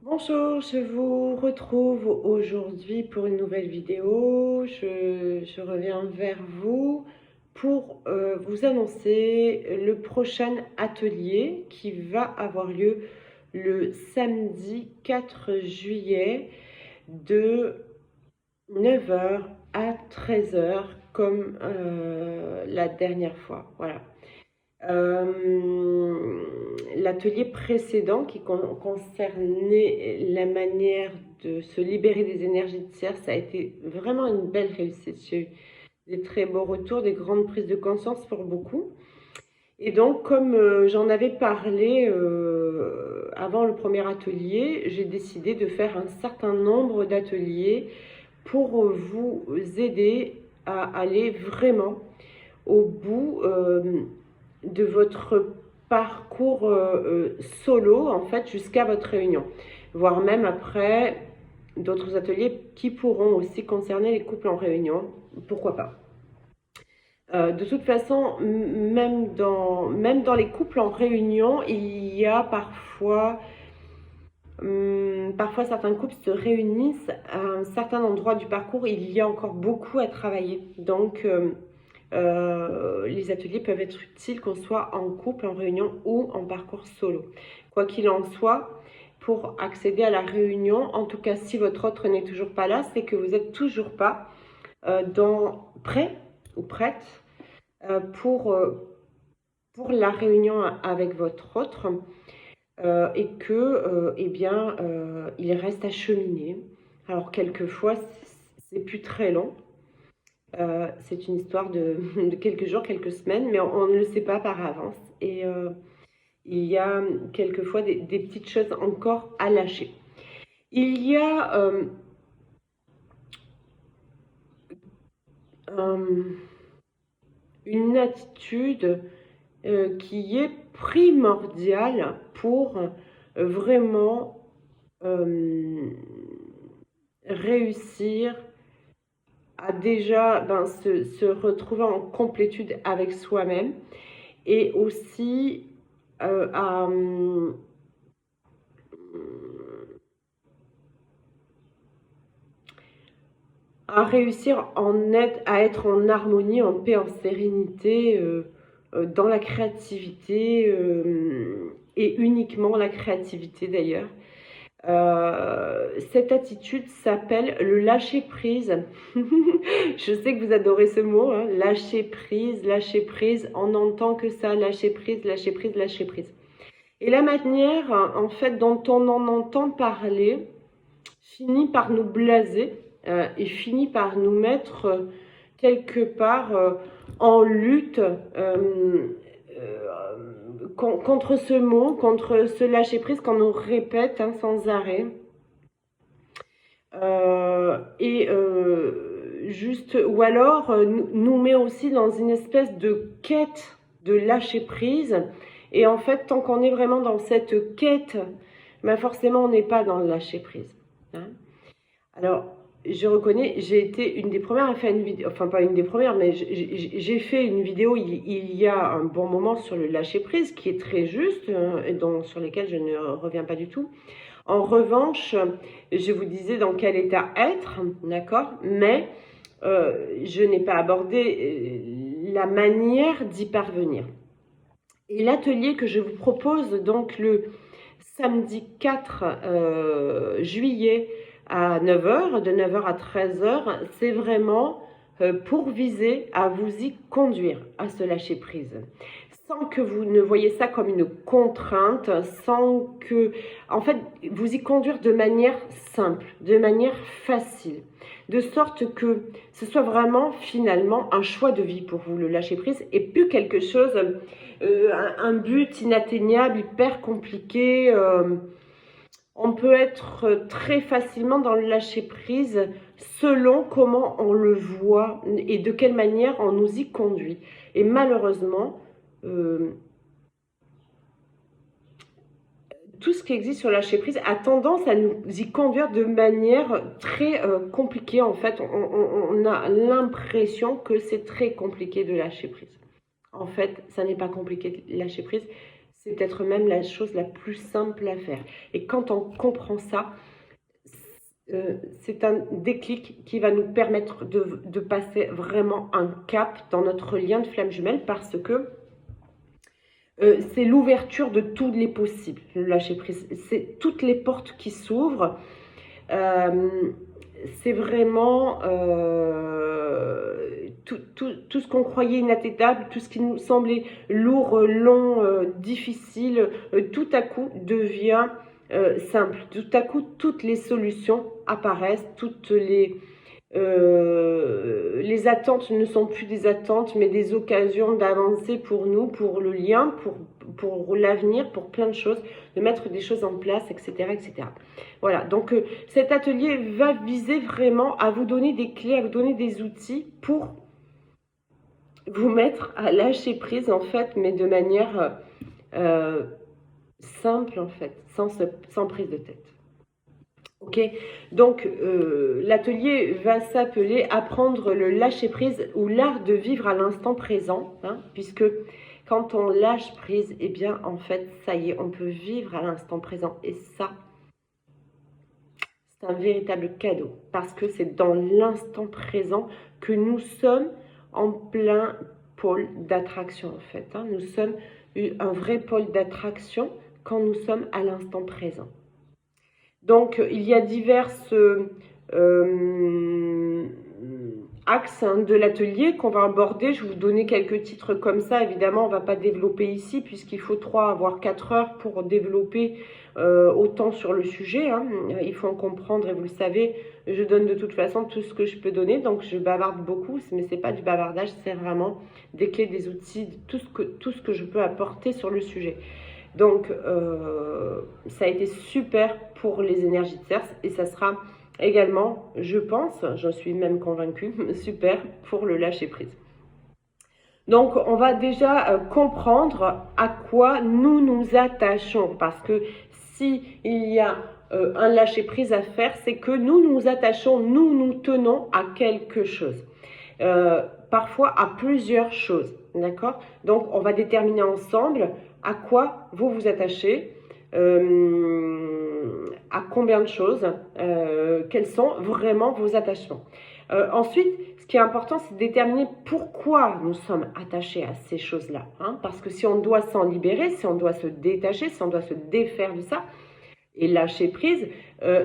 Bonjour, je vous retrouve aujourd'hui pour une nouvelle vidéo. Je reviens vers vous pour vous annoncer le prochain atelier qui va avoir lieu le samedi 4 juillet de 9 heures à 13 heures comme la dernière fois. Voilà. L'atelier précédent qui concernait la manière de se libérer des énergies de terre, ça a été vraiment une belle réussite. J'ai eu des très beaux retours, des grandes prises de conscience pour beaucoup. Et donc, comme j'en avais parlé avant le premier atelier, j'ai décidé de faire un certain nombre d'ateliers pour vous aider à aller vraiment au bout de votre parcours solo, en fait, jusqu'à votre réunion, voire même après d'autres ateliers qui pourront aussi concerner les couples en réunion, pourquoi pas. De toute façon, même dans les couples en réunion, il y a parfois certains couples se réunissent à un certain endroit du parcours, il y a encore beaucoup à travailler. Donc, les ateliers peuvent être utiles qu'on soit en couple, en réunion ou en parcours solo. Quoi qu'il en soit, pour accéder à la réunion, en tout cas si votre autre n'est toujours pas là, c'est que vous n'êtes toujours pas prêt ou prête pour la réunion avec votre autre et que il reste à cheminer. Alors quelquefois c'est plus très long. C'est une histoire de quelques jours, quelques semaines, mais on ne le sait pas par avance. Et il y a quelquefois des petites choses encore à lâcher. Il y a une attitude qui est primordiale pour vraiment réussir à déjà se retrouver en complétude avec soi-même et aussi à réussir à être en harmonie, en paix, en sérénité, dans la créativité et uniquement la créativité d'ailleurs. Cette attitude s'appelle le lâcher prise. Je sais que vous adorez ce mot, hein, lâcher prise, on n'entend que ça, lâcher prise, lâcher prise, lâcher prise. Et la manière en fait dont on en entend parler finit par nous blaser et finit par nous mettre quelque part en lutte contre ce mot, contre ce lâcher prise qu'on nous répète sans arrêt. Juste, ou alors nous met aussi dans une espèce de quête de lâcher prise. Et en fait, tant qu'on est vraiment dans cette quête, ben forcément, on n'est pas dans le lâcher prise. Hein. Alors, je reconnais, j'ai été une des premières à faire une vidéo, enfin pas une des premières, mais j'ai fait une vidéo il y a un bon moment sur le lâcher prise, qui est très juste, et sur lesquels je ne reviens pas du tout. En revanche, je vous disais dans quel état être, d'accord, mais je n'ai pas abordé la manière d'y parvenir. Et l'atelier que je vous propose, donc le samedi 4 juillet à 9 heures, de 9 heures à 13 heures, c'est vraiment pour viser à vous y conduire, à se lâcher prise. Sans que vous ne voyez ça comme une contrainte, sans que, en fait, vous y conduire de manière simple, de manière facile, de sorte que ce soit vraiment finalement un choix de vie pour vous, le lâcher prise, et plus quelque chose, un but inatteignable, hyper compliqué. On peut être très facilement dans le lâcher prise selon comment on le voit et de quelle manière on nous y conduit. Et malheureusement, tout ce qui existe sur lâcher prise a tendance à nous y conduire de manière très compliquée. En fait, on a l'impression que c'est très compliqué de lâcher prise. En fait, ça n'est pas compliqué de lâcher prise. C'est peut-être même la chose la plus simple à faire. Et quand on comprend ça, c'est un déclic qui va nous permettre de passer vraiment un cap dans notre lien de flamme jumelle, parce que c'est l'ouverture de tous les possibles, le lâcher prise. C'est toutes les portes qui s'ouvrent. C'est vraiment tout ce qu'on croyait inatteignable, tout ce qui nous semblait lourd, long, difficile, tout à coup devient simple. Tout à coup, toutes les solutions apparaissent, toutes les attentes ne sont plus des attentes, mais des occasions d'avancer pour nous, pour le lien, pour l'avenir, pour plein de choses, de mettre des choses en place, etc. etc. Voilà, donc cet atelier va viser vraiment à vous donner des clés, à vous donner des outils pour vous mettre à lâcher prise, en fait, mais de manière simple, en fait, sans prise de tête. Ok, donc l'atelier va s'appeler Apprendre le lâcher-prise ou l'art de vivre à l'instant présent, hein, puisque quand on lâche prise, eh bien en fait, ça y est, on peut vivre à l'instant présent. Et ça, c'est un véritable cadeau, parce que c'est dans l'instant présent que nous sommes en plein pôle d'attraction, en fait. Hein. Nous sommes un vrai pôle d'attraction quand nous sommes à l'instant présent. Donc, il y a diverses axes de l'atelier qu'on va aborder. Je vais vous donner quelques titres comme ça. Évidemment, on ne va pas développer ici puisqu'il faut 3 voire 4 heures pour développer autant sur le sujet. Hein. Il faut en comprendre et vous le savez, je donne de toute façon tout ce que je peux donner. Donc, je bavarde beaucoup, mais ce n'est pas du bavardage, c'est vraiment des clés, des outils, tout ce que je peux apporter sur le sujet. Donc, ça a été super pour les énergies de Cerce et ça sera également, je pense, j'en suis même convaincue, super pour le lâcher-prise. Donc, on va déjà comprendre à quoi nous nous attachons, parce que si il y a un lâcher-prise à faire, c'est que nous nous attachons, nous tenons à quelque chose. Parfois à plusieurs choses, d'accord? Donc, on va déterminer ensemble à quoi vous vous attachez, à combien de choses, quels sont vraiment vos attachements. Ensuite, ce qui est important, c'est de déterminer pourquoi nous sommes attachés à ces choses-là. Hein, parce que si on doit s'en libérer, si on doit se détacher, si on doit se défaire de ça et lâcher prise,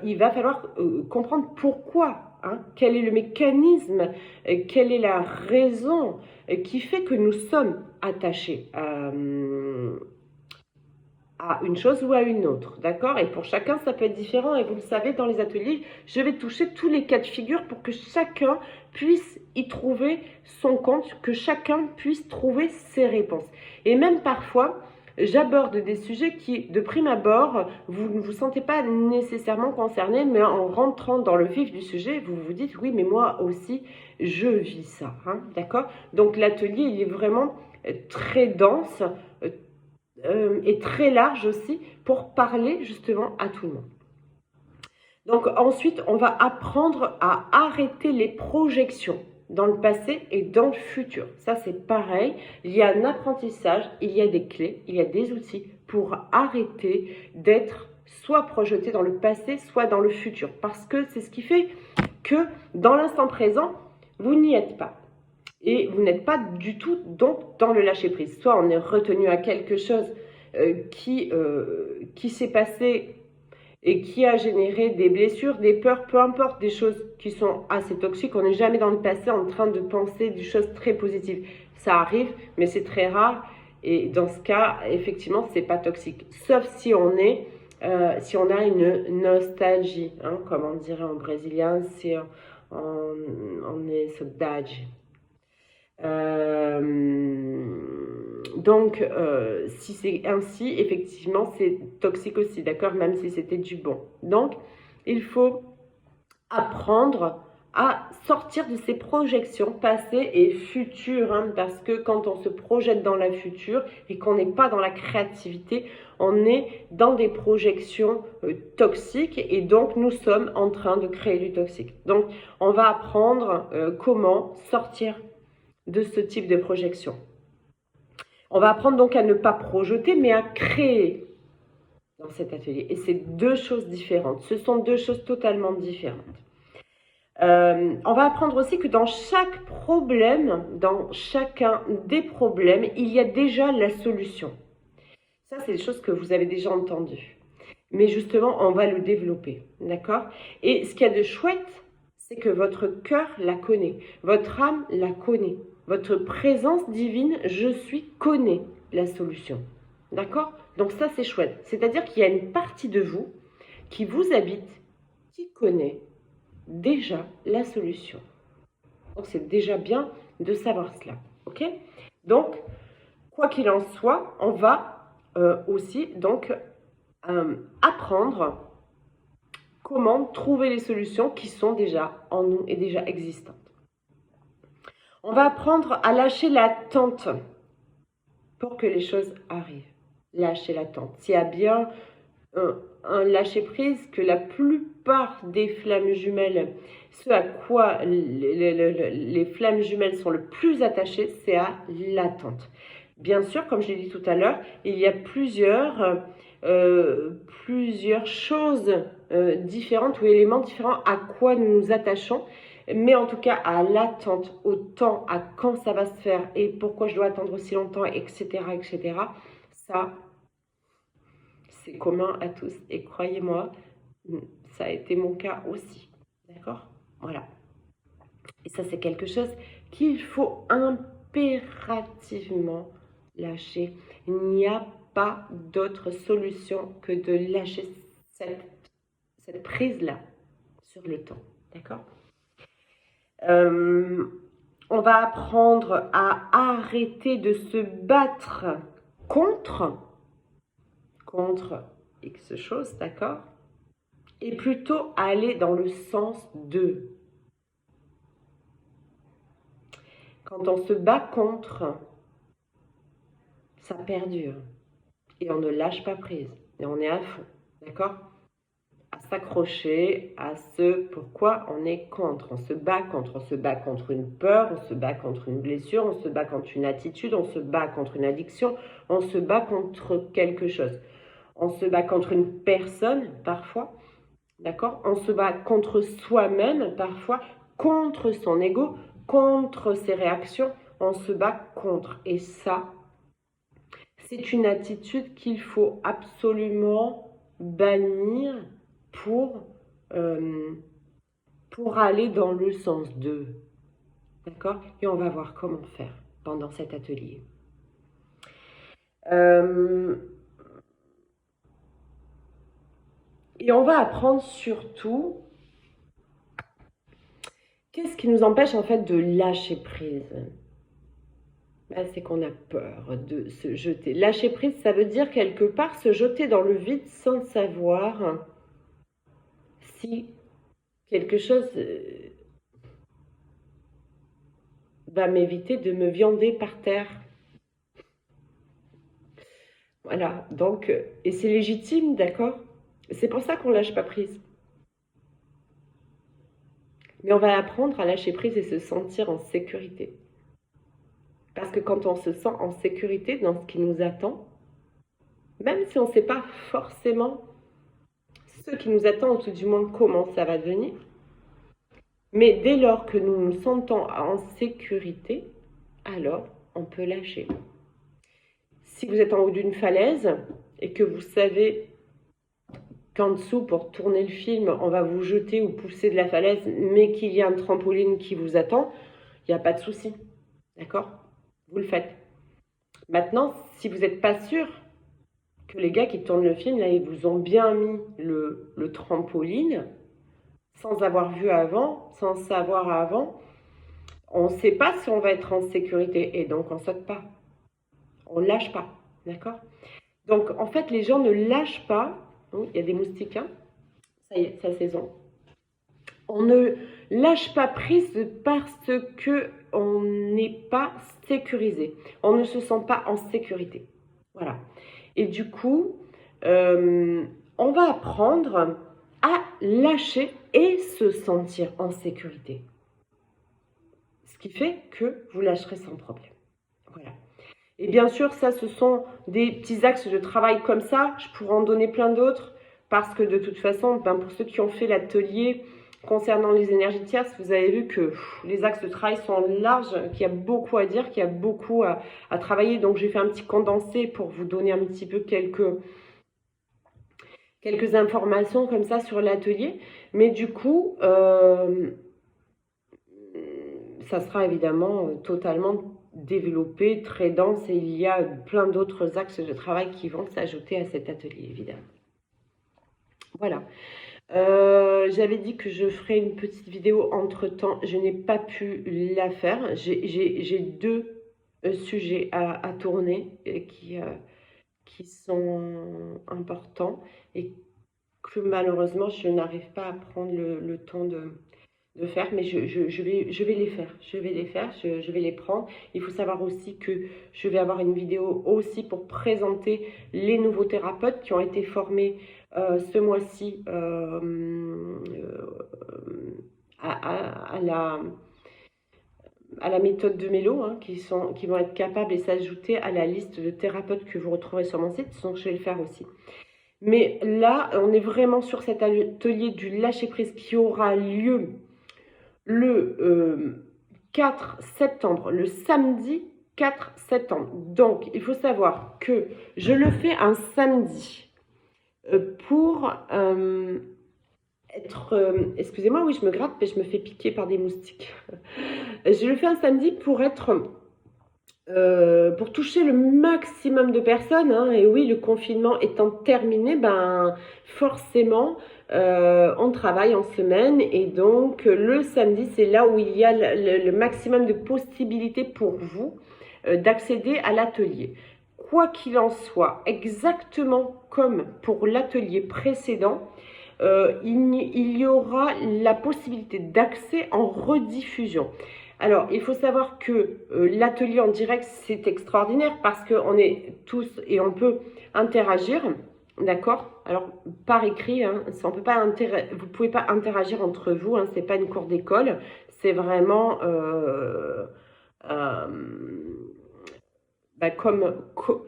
il va falloir comprendre pourquoi. Hein, quel est le mécanisme, quelle est la raison qui fait que nous sommes attachés à une chose ou à une autre, d'accord? Et pour chacun, ça peut être différent. Et vous le savez, dans les ateliers, je vais toucher tous les cas de figure pour que chacun puisse y trouver son compte, que chacun puisse trouver ses réponses. Et même parfois, j'aborde des sujets qui, de prime abord, vous ne vous sentez pas nécessairement concerné, mais en rentrant dans le vif du sujet, vous vous dites, oui, mais moi aussi, je vis ça, hein, d'accord? Donc l'atelier, il est vraiment très dense, et très large aussi pour parler justement à tout le monde. Donc ensuite, on va apprendre à arrêter les projections dans le passé et dans le futur. Ça, c'est pareil. Il y a un apprentissage, il y a des clés, il y a des outils pour arrêter d'être soit projeté dans le passé, soit dans le futur. Parce que c'est ce qui fait que dans l'instant présent, vous n'y êtes pas. Et vous n'êtes pas du tout donc dans le lâcher-prise. Soit on est retenu à quelque chose qui s'est passé et qui a généré des blessures, des peurs, peu importe, des choses qui sont assez toxiques. On n'est jamais dans le passé en train de penser des choses très positives. Ça arrive, mais c'est très rare. Et dans ce cas, effectivement, c'est pas toxique. Sauf si on a une nostalgie, hein, comme on dirait en brésilien, c'est on est saudade. Donc, si c'est ainsi, effectivement, c'est toxique aussi, d'accord, même si c'était du bon. Donc, il faut apprendre à sortir de ces projections passées et futures, hein, parce que quand on se projette dans la future et qu'on n'est pas dans la créativité, on est dans des projections toxiques et donc nous sommes en train de créer du toxique. Donc, on va apprendre comment sortir de ce type de projection. On va apprendre donc à ne pas projeter, mais à créer dans cet atelier. Et c'est deux choses différentes. Ce sont deux choses totalement différentes. On va apprendre aussi que dans chaque problème, dans chacun des problèmes, il y a déjà la solution. Ça, c'est des choses que vous avez déjà entendues. Mais justement, on va le développer, d'accord? Et ce qu'il y a de chouette, c'est que votre cœur la connaît, votre âme la connaît, votre présence divine, je suis, connaît la solution, d'accord? Donc ça, c'est chouette. C'est-à-dire qu'il y a une partie de vous qui vous habite, qui connaît déjà la solution. Donc c'est déjà bien de savoir cela, ok? Donc, quoi qu'il en soit, on va aussi donc apprendre comment trouver les solutions qui sont déjà en nous et déjà existantes. On va apprendre à lâcher l'attente pour que les choses arrivent. Lâcher l'attente. S'il y a bien un lâcher-prise que la plupart des flammes jumelles, ce à quoi les flammes jumelles sont le plus attachées, c'est à l'attente. Bien sûr, comme je l'ai dit tout à l'heure, il y a plusieurs choses différentes ou éléments différents à quoi nous nous attachons, mais en tout cas à l'attente, au temps, à quand ça va se faire et pourquoi je dois attendre aussi longtemps, etc., etc. Ça, c'est commun à tous et croyez-moi, ça a été mon cas aussi, d'accord? Voilà. Et ça, c'est quelque chose qu'il faut impérativement lâcher. Il n'y a pas d'autre solution que de lâcher cette prise-là sur le temps, d'accord? On va apprendre à arrêter de se battre contre X chose, d'accord? Et plutôt aller dans le sens de. Quand on se bat contre, ça perdure. Et on ne lâche pas prise. Et on est à fond, d'accord? À s'accrocher à ce pourquoi on est contre. On se bat contre. On se bat contre une peur, on se bat contre une blessure, on se bat contre une attitude, on se bat contre une addiction, on se bat contre quelque chose. On se bat contre une personne, parfois, d'accord? On se bat contre soi-même, parfois, contre son ego, contre ses réactions. On se bat contre. Et ça, c'est une attitude qu'il faut absolument bannir pour aller dans le sens de. D'accord? Et on va voir comment faire pendant cet atelier. Et on va apprendre surtout qu'est-ce qui nous empêche en fait de lâcher prise. C'est qu'on a peur de se jeter. Lâcher prise, ça veut dire quelque part se jeter dans le vide sans savoir si quelque chose va m'éviter de me viander par terre. Voilà, donc, et c'est légitime, d'accord? C'est pour ça qu'on lâche pas prise. Mais on va apprendre à lâcher prise et se sentir en sécurité. Parce que quand on se sent en sécurité dans ce qui nous attend, même si on ne sait pas forcément ce qui nous attend, ou tout du moins comment ça va devenir, mais dès lors que nous nous sentons en sécurité, alors on peut lâcher. Si vous êtes en haut d'une falaise et que vous savez qu'en dessous, pour tourner le film, on va vous jeter ou pousser de la falaise, mais qu'il y a un trampoline qui vous attend, il n'y a pas de souci. D'accord? Vous le faites. Maintenant, si vous n'êtes pas sûr que les gars qui tournent le film, là, ils vous ont bien mis le trampoline, sans avoir vu avant, sans savoir avant, on ne sait pas si on va être en sécurité, et donc on ne saute pas. On ne lâche pas, d'accord? Donc, en fait, les gens ne lâchent pas. Il y a des moustiques, hein? Ça y est, c'est la saison. On ne lâche pas prise parce qu'on n'est pas sécurisé. On ne se sent pas en sécurité. Voilà. Et du coup, on va apprendre à lâcher et se sentir en sécurité. Ce qui fait que vous lâcherez sans problème. Voilà. Et bien sûr, ça, ce sont des petits axes de travail comme ça. Je pourrais en donner plein d'autres parce que de toute façon, ben, pour ceux qui ont fait l'atelier concernant les énergies tierces, vous avez vu que les axes de travail sont larges, qu'il y a beaucoup à dire, qu'il y a beaucoup à travailler. Donc, j'ai fait un petit condensé pour vous donner un petit peu quelques informations comme ça sur l'atelier. Mais du coup, ça sera évidemment totalement développé, très dense, et il y a plein d'autres axes de travail qui vont s'ajouter à cet atelier, évidemment. Voilà. J'avais dit que je ferais une petite vidéo entre-temps. Je n'ai pas pu la faire. J'ai deux sujets à tourner qui sont importants et que malheureusement, je n'arrive pas à prendre le temps de faire, mais je vais les faire. Je vais les prendre. Il faut savoir aussi que je vais avoir une vidéo aussi pour présenter les nouveaux thérapeutes qui ont été formés ce mois-ci à la méthode de Mélo, hein, qui vont être capables et s'ajouter à la liste de thérapeutes que vous retrouverez sur mon site, donc je vais le faire aussi. Mais là, on est vraiment sur cet atelier du lâcher-prise qui aura lieu le 4 septembre, le samedi 4 septembre. Donc, il faut savoir que je le fais un samedi pour excusez-moi, oui, je me gratte, mais je me fais piquer par des moustiques. Je le fais un samedi pour pour toucher le maximum de personnes, hein. Et oui, le confinement étant terminé, ben forcément, on travaille en semaine, et donc le samedi, c'est là où il y a le maximum de possibilités pour vous d'accéder à l'atelier. Quoi qu'il en soit, exactement comme pour l'atelier précédent, il y aura la possibilité d'accès en rediffusion. Alors, il faut savoir que l'atelier en direct, c'est extraordinaire parce qu'on est tous et on peut interagir, d'accord? Alors, par écrit, hein, on peut pas vous ne pouvez pas interagir entre vous, hein, ce n'est pas une cour d'école, c'est vraiment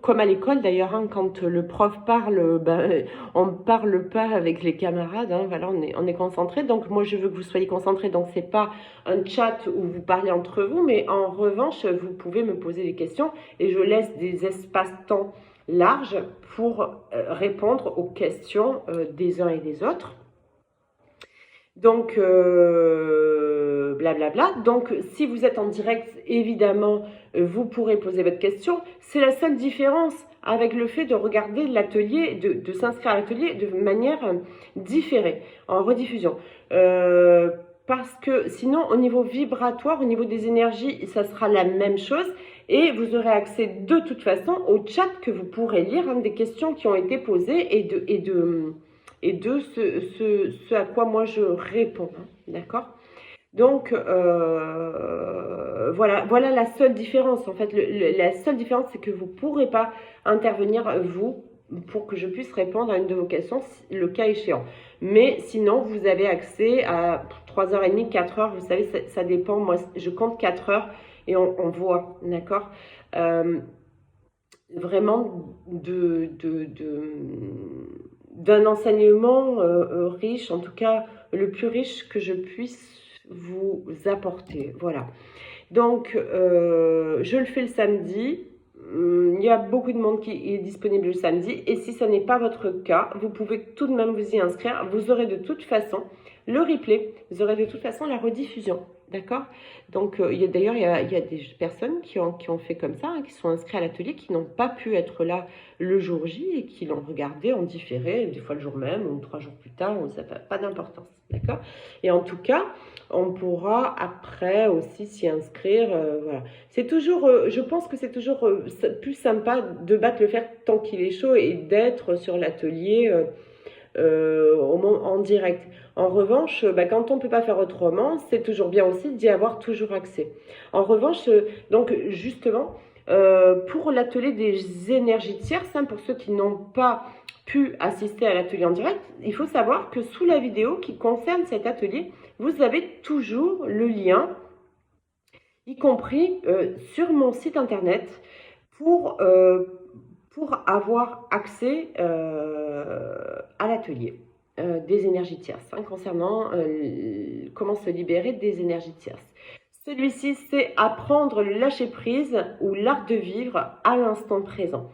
comme à l'école d'ailleurs, hein, quand le prof parle, on ne parle pas avec les camarades, hein, voilà, on est concentré. Donc moi je veux que vous soyez concentrés, donc c'est pas un chat où vous parlez entre vous, mais en revanche vous pouvez me poser des questions et je laisse des espaces-temps larges pour répondre aux questions des uns et des autres. Donc, blablabla. Donc, si vous êtes en direct, évidemment, vous pourrez poser votre question. C'est la seule différence avec le fait de regarder l'atelier, de s'inscrire à l'atelier de manière différée, en rediffusion. Parce que sinon, au niveau vibratoire, au niveau des énergies, ça sera la même chose. Et vous aurez accès de toute façon au chat que vous pourrez lire, hein, des questions qui ont été posées et de ce à quoi moi je réponds, hein, d'accord? Donc, voilà la seule différence. En fait, la seule différence, c'est que vous ne pourrez pas intervenir, vous, pour que je puisse répondre à une de vos questions, le cas échéant. Mais sinon, vous avez accès à 3h30, 4h, vous savez, ça dépend. Moi, je compte 4 heures et on voit, d'accord? Vraiment d'un enseignement riche, en tout cas le plus riche que je puisse vous apporter. Voilà. Donc, je le fais le samedi. Il y a beaucoup de monde qui est disponible le samedi. Et si ce n'est pas votre cas, vous pouvez tout de même vous y inscrire. Vous aurez de toute façon le replay. Vous aurez de toute façon la rediffusion. D'accord? Donc, d'ailleurs, il y a des personnes qui ont fait comme ça, hein, qui sont inscrits à l'atelier, qui n'ont pas pu être là le jour J et qui l'ont regardé en différé, des fois le jour même ou 3 jours plus tard, ça n'a pas d'importance. D'accord? Et en tout cas, on pourra après aussi s'y inscrire. Voilà. C'est toujours, je pense que c'est toujours plus sympa de battre le fer tant qu'il est chaud et d'être sur l'atelier en direct. En revanche, quand on ne peut pas faire autrement, c'est toujours bien aussi d'y avoir toujours accès. En revanche, donc justement, pour l'atelier des énergies tierces, hein, pour ceux qui n'ont pas pu assister à l'atelier en direct, il faut savoir que sous la vidéo qui concerne cet atelier, vous avez toujours le lien, y compris sur mon site internet, pour avoir accès à l'atelier des énergies tierces, hein, concernant comment se libérer des énergies tierces. Celui-ci, c'est apprendre le lâcher-prise ou l'art de vivre à l'instant présent.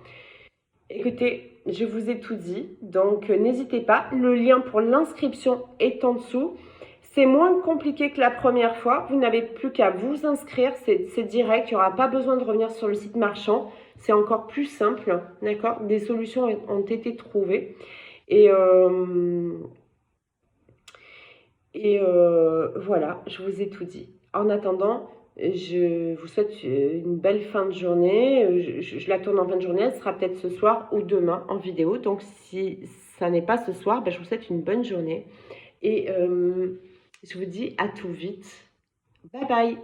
Écoutez, je vous ai tout dit, donc n'hésitez pas. Le lien pour l'inscription est en dessous. C'est moins compliqué que la première fois. Vous n'avez plus qu'à vous inscrire. C'est direct. Il n'y aura pas besoin de revenir sur le site marchand. C'est encore plus simple. D'accord? Des solutions ont été trouvées. Et voilà, je vous ai tout dit. En attendant, je vous souhaite une belle fin de journée. Je la tourne en fin de journée. Elle sera peut-être ce soir ou demain en vidéo. Donc, si ça n'est pas ce soir, ben, je vous souhaite une bonne journée. Et je vous dis à tout vite. Bye bye.